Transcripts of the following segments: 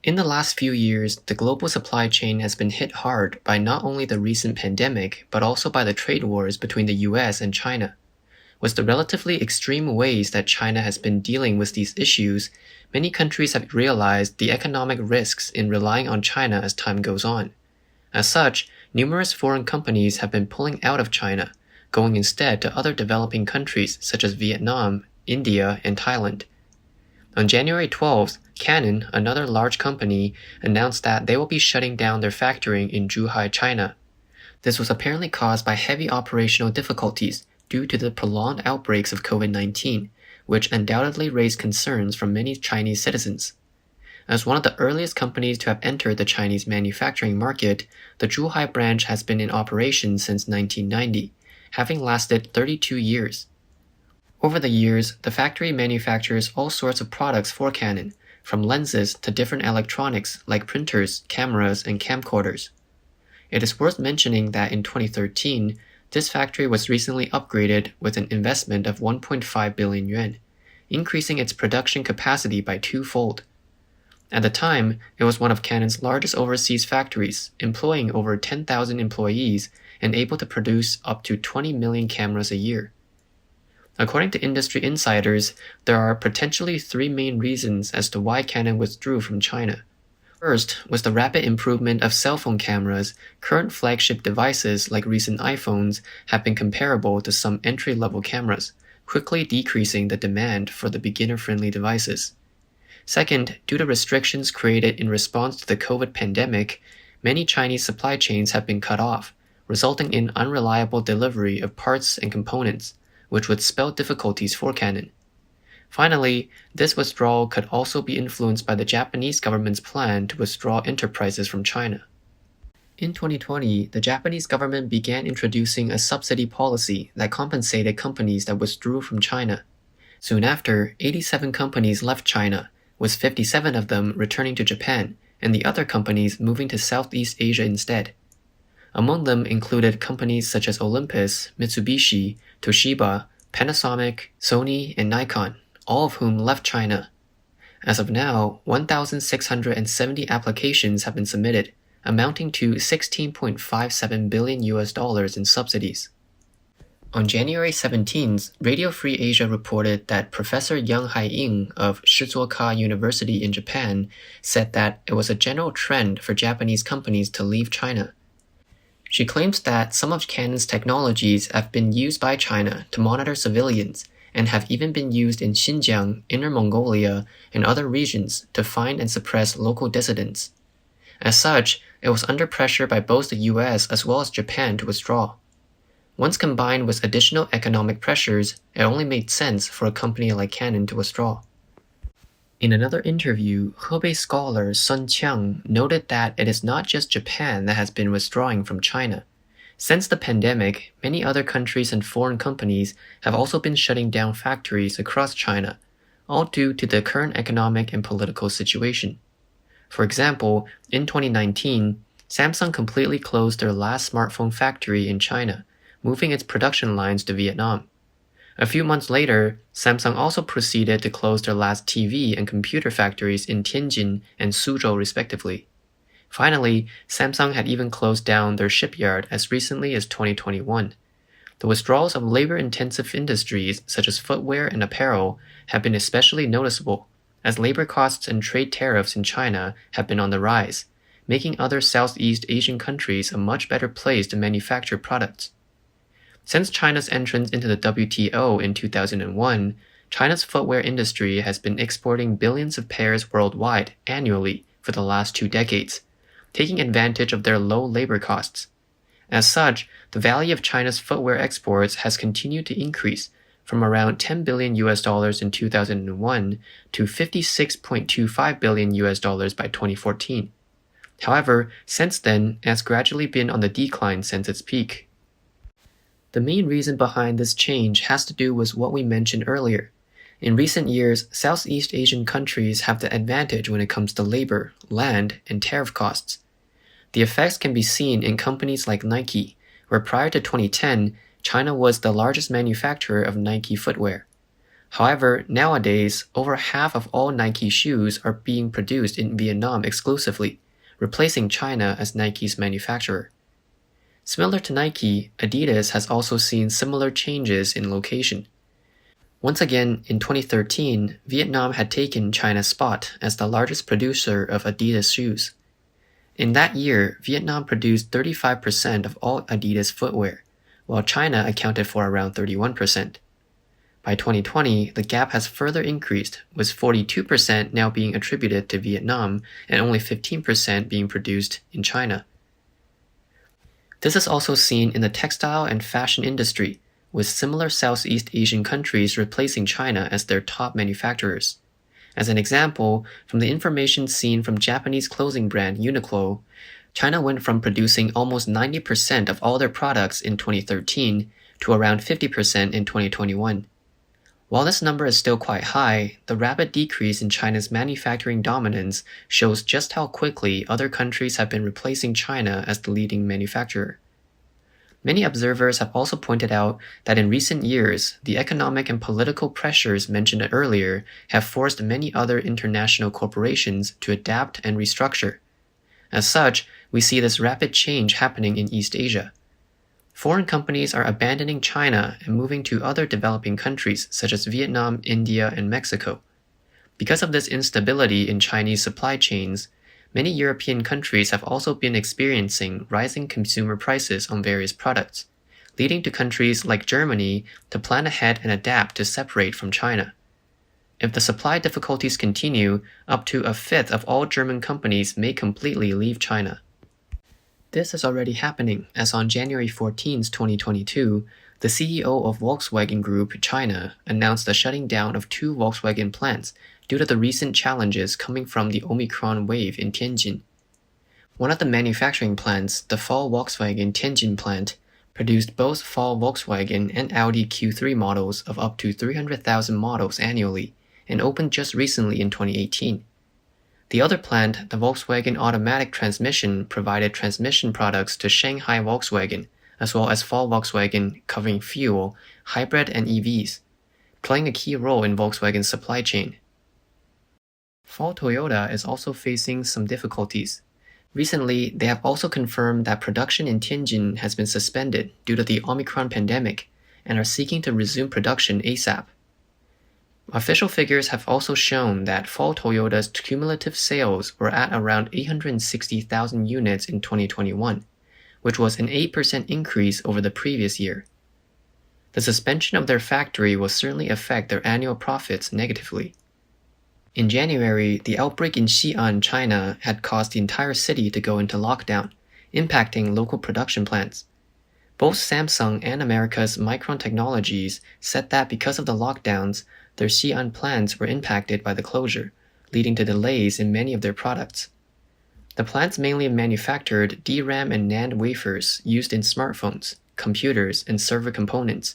In the last few years, the global supply chain has been hit hard by not only the recent pandemic, but also by the trade wars between the US and China. With the relatively extreme ways that China has been dealing with these issues, many countries have realized the economic risks in relying on China as time goes on. As such, numerous foreign companies have been pulling out of China, going instead to other developing countries such as Vietnam, India, and Thailand. On January 12th, Canon, another large company, announced that they will be shutting down their factory in Zhuhai, China. This was apparently caused by heavy operational difficulties due to the prolonged outbreaks of COVID-19, which undoubtedly raised concerns from many Chinese citizens. As one of the earliest companies to have entered the Chinese manufacturing market, the Zhuhai branch has been in operation since 1990, having lasted 32 years. Over the years, the factory manufactures all sorts of products for Canon, from lenses to different electronics like printers, cameras, and camcorders. It is worth mentioning that in 2013, this factory was recently upgraded with an investment of 1.5 billion yuan, increasing its production capacity by twofold. At the time, it was one of Canon's largest overseas factories, employing over 10,000 employees and able to produce up to 20 million cameras a year. According to industry insiders, there are potentially three main reasons as to why Canon withdrew from China. First was the rapid improvement of cell phone cameras. Current flagship devices like recent iPhones have been comparable to some entry-level cameras, quickly decreasing the demand for the beginner-friendly devices. Second, due to restrictions created in response to the COVID pandemic, many Chinese supply chains have been cut off, resulting in unreliable delivery of parts and components, which would spell difficulties for Canon. Finally, this withdrawal could also be influenced by the Japanese government's plan to withdraw enterprises from China. In 2020, the Japanese government began introducing a subsidy policy that compensated companies that withdrew from China. Soon after, 87 companies left China, with 57 of them returning to Japan, and the other companies moving to Southeast Asia instead. Among them included companies such as Olympus, Mitsubishi, Toshiba, Panasonic, Sony, and Nikon, all of whom left China. As of now, 1,670 applications have been submitted, amounting to $16.57 billion in subsidies. On January 17th, Radio Free Asia reported that Professor Yang Haiying of Shizuoka University in Japan said that it was a general trend for Japanese companies to leave China. She claims that some of Canon's technologies have been used by China to monitor civilians and have even been used in Xinjiang, Inner Mongolia, and other regions to find and suppress local dissidents. As such, it was under pressure by both the US as well as Japan to withdraw. Once combined with additional economic pressures, it only made sense for a company like Canon to withdraw. In another interview, Hebei scholar Sun Qiang noted that it is not just Japan that has been withdrawing from China. Since the pandemic, many other countries and foreign companies have also been shutting down factories across China, all due to the current economic and political situation. For example, in 2019, Samsung completely closed their last smartphone factory in China, moving its production lines to Vietnam. A few months later, Samsung also proceeded to close their last TV and computer factories in Tianjin and Suzhou respectively. Finally, Samsung had even closed down their shipyard as recently as 2021. The withdrawals of labor-intensive industries such as footwear and apparel have been especially noticeable, as labor costs and trade tariffs in China have been on the rise, making other Southeast Asian countries a much better place to manufacture products. Since China's entrance into the WTO in 2001, China's footwear industry has been exporting billions of pairs worldwide annually for the last 2 decades, taking advantage of their low labor costs. As such, the value of China's footwear exports has continued to increase from around $10 billion in 2001 to $56.25 billion by 2014. However, since then, it has gradually been on the decline since its peak. The main reason behind this change has to do with what we mentioned earlier. In recent years, Southeast Asian countries have the advantage when it comes to labor, land, and tariff costs. The effects can be seen in companies like Nike, where prior to 2010, China was the largest manufacturer of Nike footwear. However, nowadays, over half of all Nike shoes are being produced in Vietnam exclusively, replacing China as Nike's manufacturer. Similar to Nike, Adidas has also seen similar changes in location. Once again, in 2013, Vietnam had taken China's spot as the largest producer of Adidas shoes. In that year, Vietnam produced 35% of all Adidas footwear, while China accounted for around 31%. By 2020, the gap has further increased, with 42% now being attributed to Vietnam and only 15% being produced in China. This is also seen in the textile and fashion industry, with similar Southeast Asian countries replacing China as their top manufacturers. As an example, from the information seen from Japanese clothing brand Uniqlo, China went from producing almost 90% of all their products in 2013 to around 50% in 2021. While this number is still quite high, the rapid decrease in China's manufacturing dominance shows just how quickly other countries have been replacing China as the leading manufacturer. Many observers have also pointed out that in recent years, the economic and political pressures mentioned earlier have forced many other international corporations to adapt and restructure. As such, we see this rapid change happening in East Asia. Foreign companies are abandoning China and moving to other developing countries such as Vietnam, India, and Mexico. Because of this instability in Chinese supply chains, many European countries have also been experiencing rising consumer prices on various products, leading to countries like Germany to plan ahead and adapt to separate from China. If the supply difficulties continue, up to a fifth of all German companies may completely leave China. This is already happening, as on January 14, 2022, the CEO of Volkswagen Group China announced the shutting down of 2 Volkswagen plants due to the recent challenges coming from the Omicron wave in Tianjin. One of the manufacturing plants, the Fall Volkswagen Tianjin plant, produced both Fall Volkswagen and Audi Q3 models of up to 300,000 models annually and opened just recently in 2018. The other plant, the Volkswagen Automatic Transmission, provided transmission products to Shanghai Volkswagen, as well as Fall Volkswagen covering fuel, hybrid, and EVs, playing a key role in Volkswagen's supply chain. Fall Toyota is also facing some difficulties. Recently, they have also confirmed that production in Tianjin has been suspended due to the Omicron pandemic and are seeking to resume production ASAP. Official figures have also shown that Fall Toyota's cumulative sales were at around 860,000 units in 2021, which was an 8% increase over the previous year. The suspension of their factory will certainly affect their annual profits negatively. In January, the outbreak in Xi'an, China, had caused the entire city to go into lockdown, impacting local production plants. Both Samsung and America's Micron Technologies said that because of the lockdowns, their Xi'an plants were impacted by the closure, leading to delays in many of their products. The plants mainly manufactured DRAM and NAND wafers used in smartphones, computers, and server components,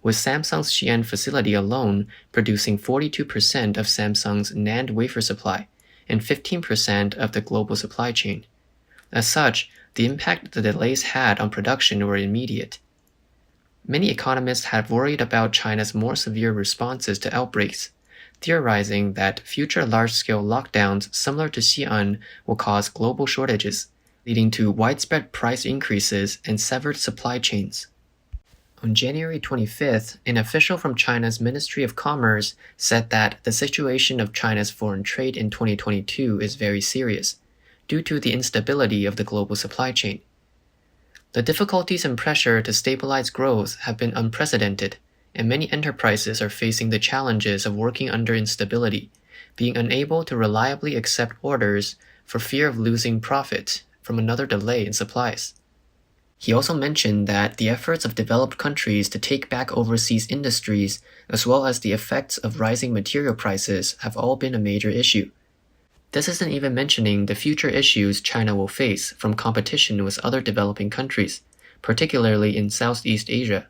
with Samsung's Xi'an facility alone producing 42% of Samsung's NAND wafer supply and 15% of the global supply chain. As such, the impact the delays had on production were immediate. Many economists have worried about China's more severe responses to outbreaks, theorizing that future large-scale lockdowns similar to Xi'an will cause global shortages, leading to widespread price increases and severed supply chains. On January 25th, an official from China's Ministry of Commerce said that the situation of China's foreign trade in 2022 is very serious, due to the instability of the global supply chain. The difficulties and pressure to stabilize growth have been unprecedented, and many enterprises are facing the challenges of working under instability, being unable to reliably accept orders for fear of losing profit from another delay in supplies. He also mentioned that the efforts of developed countries to take back overseas industries, as well as the effects of rising material prices, have all been a major issue. This isn't even mentioning the future issues China will face from competition with other developing countries, particularly in Southeast Asia.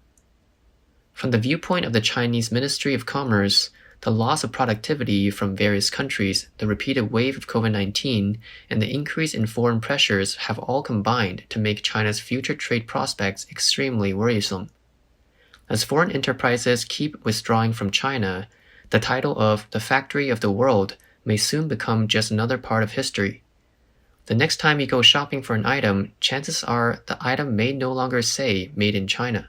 From the viewpoint of the Chinese Ministry of Commerce, the loss of productivity from various countries, the repeated wave of COVID-19, and the increase in foreign pressures have all combined to make China's future trade prospects extremely worrisome. As foreign enterprises keep withdrawing from China, The title of The Factory of the World may soon become just another part of history. The next time you go shopping for an item, chances are the item may no longer say Made in China.